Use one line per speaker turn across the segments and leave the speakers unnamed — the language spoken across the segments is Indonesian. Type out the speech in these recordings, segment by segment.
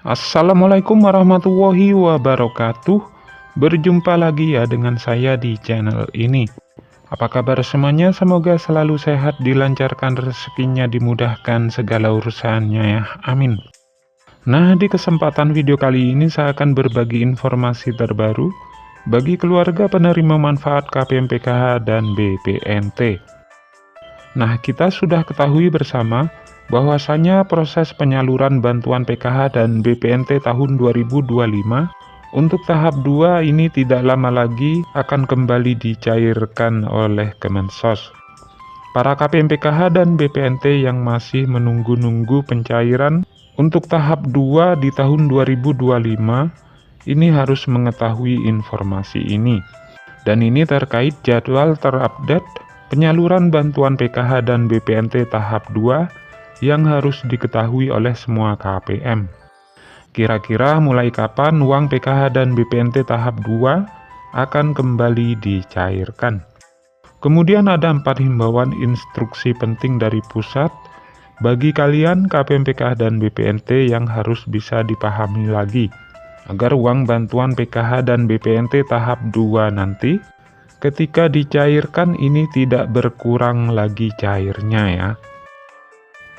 Assalamualaikum warahmatullahi wabarakatuh. Berjumpa lagi ya dengan saya di channel ini. Apa kabar semuanya? Semoga selalu sehat, dilancarkan rezekinya, dimudahkan segala urusannya ya. Amin. Nah, di kesempatan video kali ini saya akan berbagi informasi terbaru bagi keluarga penerima manfaat KPM PKH dan BPNT. Nah, kita sudah ketahui bersama bahwasanya proses penyaluran bantuan PKH dan BPNT tahun 2025 untuk tahap 2 ini tidak lama lagi akan kembali dicairkan oleh Kemensos. Para KPM PKH dan BPNT yang masih menunggu-nunggu pencairan untuk tahap 2 di tahun 2025 ini harus mengetahui informasi ini. Dan ini terkait jadwal terupdate penyaluran bantuan PKH dan BPNT tahap 2 yang harus diketahui oleh semua KPM. Kira-kira mulai kapan uang PKH dan BPNT tahap 2 akan kembali dicairkan? Kemudian ada 4 himbauan instruksi penting dari pusat bagi kalian KPM PKH dan BPNT yang harus bisa dipahami lagi, agar uang bantuan PKH dan BPNT tahap 2 nanti ketika dicairkan ini tidak berkurang lagi cairnya ya.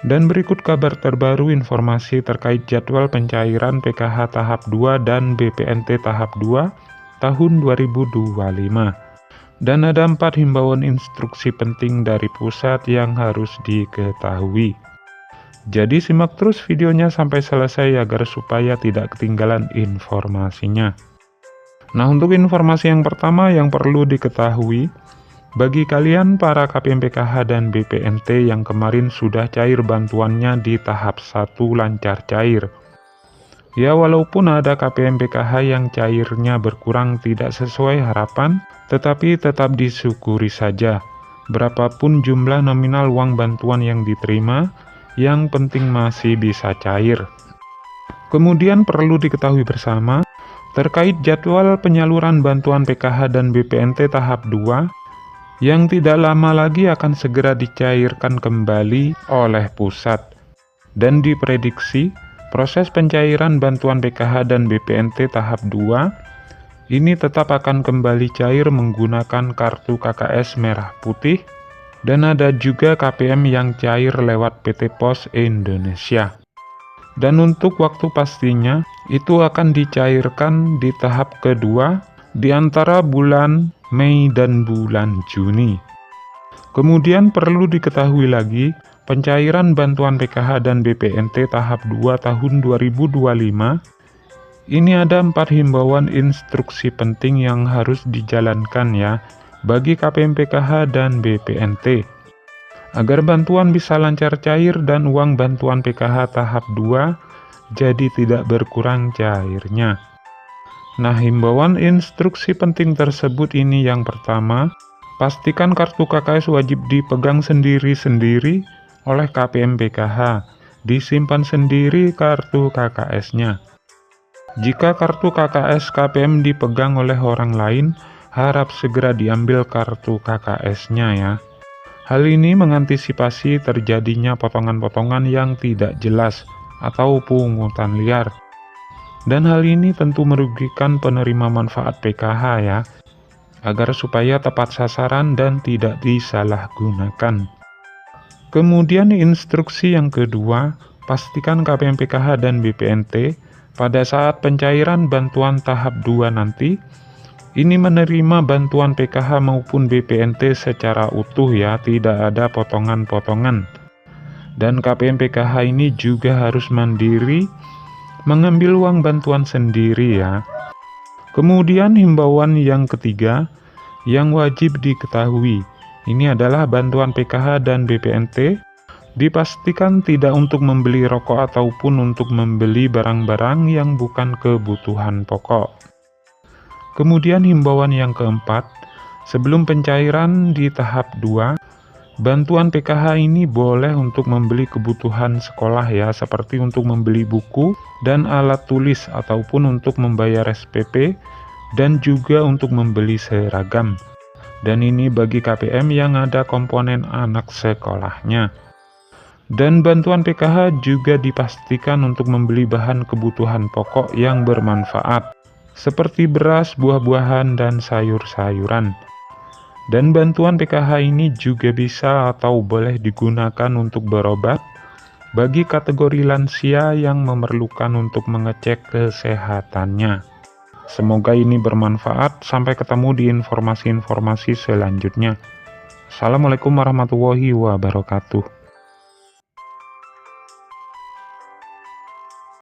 Dan berikut kabar terbaru informasi terkait jadwal pencairan PKH tahap 2 dan BPNT tahap 2 tahun 2025. Dan ada 4 himbauan instruksi penting dari pusat yang harus diketahui. Jadi simak terus videonya sampai selesai agar supaya tidak ketinggalan informasinya. Nah, untuk informasi yang pertama yang perlu diketahui, bagi kalian para KPM PKH dan BPNT yang kemarin sudah cair bantuannya di tahap 1 lancar cair. Ya, walaupun ada KPM PKH yang cairnya berkurang tidak sesuai harapan, tetapi tetap disyukuri saja. Berapapun jumlah nominal uang bantuan yang diterima, yang penting masih bisa cair. Kemudian perlu diketahui bersama, terkait jadwal penyaluran bantuan PKH dan BPNT tahap 2, yang tidak lama lagi akan segera dicairkan kembali oleh pusat. Dan diprediksi, proses pencairan bantuan PKH dan BPNT tahap 2 ini tetap akan kembali cair menggunakan kartu KKS merah putih, dan ada juga KPM yang cair lewat PT Pos Indonesia. Dan untuk waktu pastinya, itu akan dicairkan di tahap kedua di antara bulan Mei dan bulan Juni. Kemudian perlu diketahui lagi, pencairan bantuan PKH dan BPNT tahap 2 tahun 2025, ini ada 4 himbauan instruksi penting yang harus dijalankan ya, bagi KPM PKH dan BPNT, agar bantuan bisa lancar cair dan uang bantuan PKH tahap 2 jadi tidak berkurang cairnya. Nah, himbauan instruksi penting tersebut ini yang pertama, pastikan kartu KKS wajib dipegang sendiri-sendiri oleh KPM PKH, disimpan sendiri kartu KKS-nya. Jika kartu KKS KPM dipegang oleh orang lain, harap segera diambil kartu KKS-nya ya. Hal ini mengantisipasi terjadinya potongan-potongan yang tidak jelas atau pungutan liar. Dan hal ini tentu merugikan penerima manfaat PKH ya, agar supaya tepat sasaran dan tidak disalahgunakan. Kemudian instruksi yang kedua, pastikan KPM PKH dan BPNT pada saat pencairan bantuan tahap 2 nanti, ini menerima bantuan PKH maupun BPNT secara utuh ya, tidak ada potongan-potongan. Dan KPM PKH ini juga harus mandiri mengambil uang bantuan sendiri ya. Kemudian himbauan yang ketiga yang wajib diketahui, ini adalah bantuan PKH dan BPNT dipastikan tidak untuk membeli rokok ataupun untuk membeli barang-barang yang bukan kebutuhan pokok. Kemudian himbauan yang keempat, sebelum pencairan di tahap 2, bantuan PKH ini boleh untuk membeli kebutuhan sekolah ya, seperti untuk membeli buku dan alat tulis ataupun untuk membayar SPP dan juga untuk membeli seragam. Dan ini bagi KPM yang ada komponen anak sekolahnya. Dan bantuan PKH juga dipastikan untuk membeli bahan kebutuhan pokok yang bermanfaat, seperti beras, buah-buahan, dan sayur-sayuran. Dan bantuan PKH ini juga bisa atau boleh digunakan untuk berobat bagi kategori lansia yang memerlukan untuk mengecek kesehatannya. Semoga ini bermanfaat. Sampai ketemu di informasi-informasi selanjutnya. Assalamualaikum warahmatullahi wabarakatuh.